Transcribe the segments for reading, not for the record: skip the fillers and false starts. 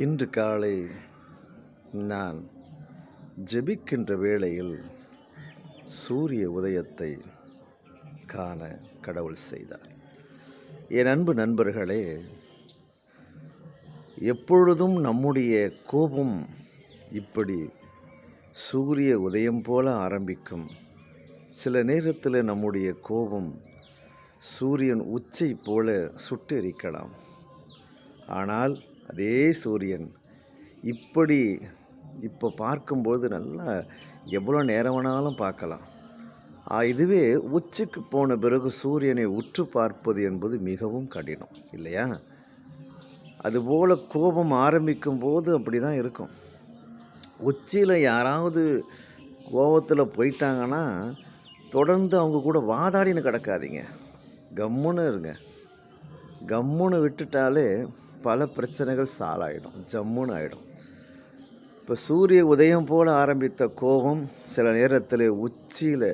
இன்று காலை நான் ஜெபிக்கின்ற வேளையில் சூரிய உதயத்தை காண கடவுள் செய்தார். என் அன்பு நண்பர்களே, எப்பொழுதும் நம்முடைய கோபம் இப்படி சூரிய உதயம் போல ஆரம்பிக்கும். சில நேரத்தில் நம்முடைய கோபம் சூரியன் உச்சை போல சுட்டு எரிக்கலாம். ஆனால் அதே சூரியன் இப்போ பார்க்கும்போது நல்லா எவ்வளோ நேரம் வேணாலும் பார்க்கலாம். இதுவே உச்சிக்கு போன பிறகு சூரியனை உற்று பார்ப்பது என்பது மிகவும் கடினம் இல்லையா? அதுபோல் கோபம் ஆரம்பிக்கும் போது அப்படி தான் இருக்கும். உச்சியில் யாராவது கோபத்தில் போயிட்டாங்கன்னா தொடர்ந்து அவங்க கூட வாதாடின்னு கிடக்காதீங்க. கம்முன்னு இருங்க. கம்முன்னு விட்டுட்டாலே பல பிரச்சனைகள் சாலாயிடும், ஜம்முன்னு ஆகிடும். இப்போ சூரிய உதயம் போல் ஆரம்பித்த கோபம் சில நேரத்தில் உச்சியில்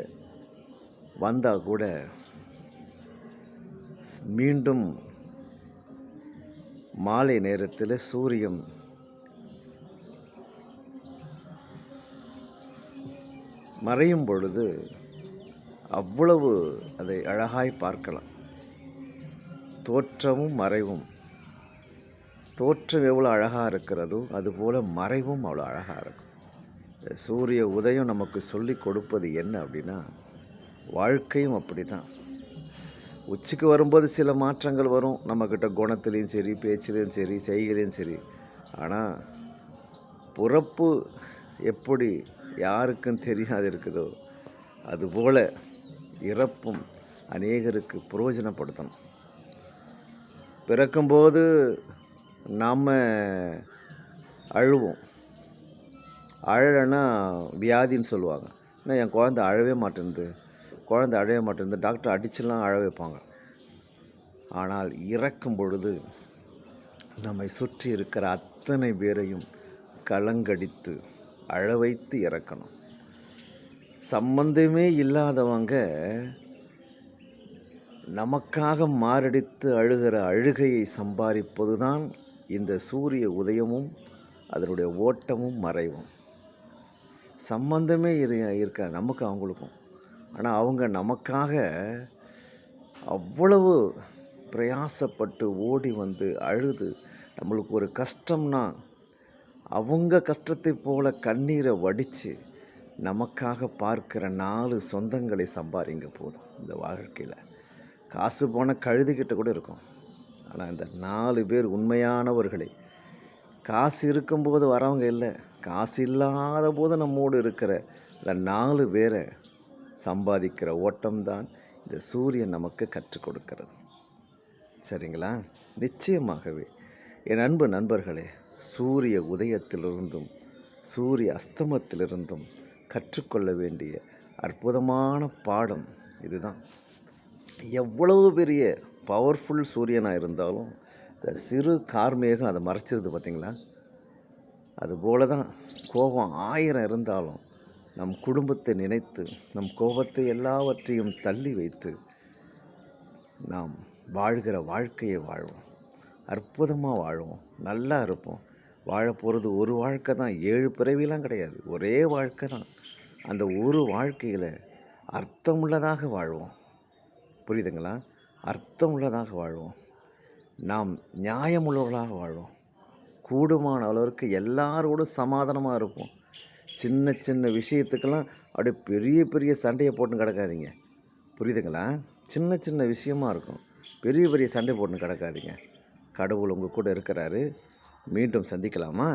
வந்தால் கூட மீண்டும் மாலை நேரத்தில் சூரியன் மறையும் பொழுது அவ்வளவு அதை அழகாய் பார்க்கலாம். தோற்றமும் மறைவும், தோற்றம் எவ்வளோ அழகாக இருக்கிறதோ அதுபோல் மறைவும் அவ்வளோ அழகாக இருக்கும். சூரிய உதயம் நமக்கு சொல்லி கொடுப்பது என்ன அப்படின்னா, வாழ்க்கையும் அப்படி தான். உச்சிக்கு வரும்போது சில மாற்றங்கள் வரும், நம்மக்கிட்ட குணத்துலேயும் சரி, பேச்சிலையும் சரி, செய்கையிலையும் சரி. ஆனால் பிறப்பு எப்படி யாருக்கும் தெரியாது இருக்குதோ அதுபோல் இறப்பும் அநேகருக்கு பிரயோஜனப்படுத்தணும். பிறக்கும்போது நாம் அழுவோம். அழலைன்னா வியாதின்னு சொல்லுவாங்க. ஏன்னா என் குழந்தை அழவே மாட்டேங்குது, டாக்டர் அடிச்சுலாம் அழ வைப்பாங்க. ஆனால் இறக்கும் பொழுது நம்மை சுற்றி இருக்கிற அத்தனை பேரையும் கலங்கடித்து அழ வைத்து இறக்கணும். சம்பந்தமே இல்லாதவங்க நமக்காக மாரடித்து அழுகிற அழுகையை சம்பாதிப்பது தான் இந்த சூரிய உதயமும் அதனுடைய ஓட்டமும் மறைவும். சம்பந்தமே இருக்காது நமக்கு அவங்களுக்கும். ஆனால் அவங்க நமக்காக அவ்வளவு பிரயாசப்பட்டு ஓடி வந்து அழுது, நம்மளுக்கு ஒரு கஷ்டம்னா அவங்க கஷ்டத்தை போல கண்ணீரை வடித்து நமக்காக பார்க்குற 4 சொந்தங்களை சம்பாதிங்க போதும். இந்த வாழ்க்கையில் காசு போன கழுதுகிட்ட கூட இருக்கும். ஆனால் இந்த 4 பேர் உண்மையானவர்களை, காசு இருக்கும்போது வரவங்க இல்லை, காசு இல்லாத போது நம்மோடு இருக்கிற இந்த 4 பேரை சம்பாதிக்கிற ஓட்டம்தான் இந்த சூரியன் நமக்கு கற்றுக் கொடுக்கிறது. சரிங்களா? நிச்சயமாகவே என் அன்பு நண்பர்களே, சூரிய உதயத்திலிருந்தும் சூரிய அஸ்தமத்திலிருந்தும் கற்றுக்கொள்ள வேண்டிய அற்புதமான பாடம் இதுதான். எவ்வளவு பெரிய பவர்ஃபுல் சூரியனாக இருந்தாலும் இந்த சிறு கார்மேகம் அதை மறைச்சிருது பார்த்திங்களா? அதுபோல தான் கோபம் 1000 இருந்தாலும் நம் குடும்பத்தை நினைத்து நம் கோபத்தை எல்லாவற்றையும் தள்ளி வைத்து நாம் வாழ்கிற வாழ்க்கையை வாழ்வோம். அற்புதமாக வாழ்வோம், நல்லா இருப்போம். வாழப்போகிறது ஒரு வாழ்க்கை தான், 7 பிறவிலாம் கிடையாது, ஒரே வாழ்க்கை தான். அந்த ஒரு வாழ்க்கையில் அர்த்தமுள்ளதாக வாழ்வோம். புரியுதுங்களா? அர்த்தம் உள்ளதாக வாழ்வோம். நாம் நியாயமுள்ளவர்களாக வாழ்வோம். கூடுமான அளவிற்கு எல்லாரோடும் சமாதானமாக இருப்போம். சின்ன சின்ன விஷயத்துக்கெல்லாம் அப்படியே பெரிய பெரிய சண்டையை போட்டுன்னு கிடக்காதீங்க. புரியுதுங்களா? சின்ன சின்ன விஷயமாக இருக்கும், பெரிய பெரிய சண்டை போட்டுன்னு கிடக்காதீங்க. கடவுள் உங்கள் கூட இருக்கிறாரு. மீண்டும் சந்திக்கலாமா?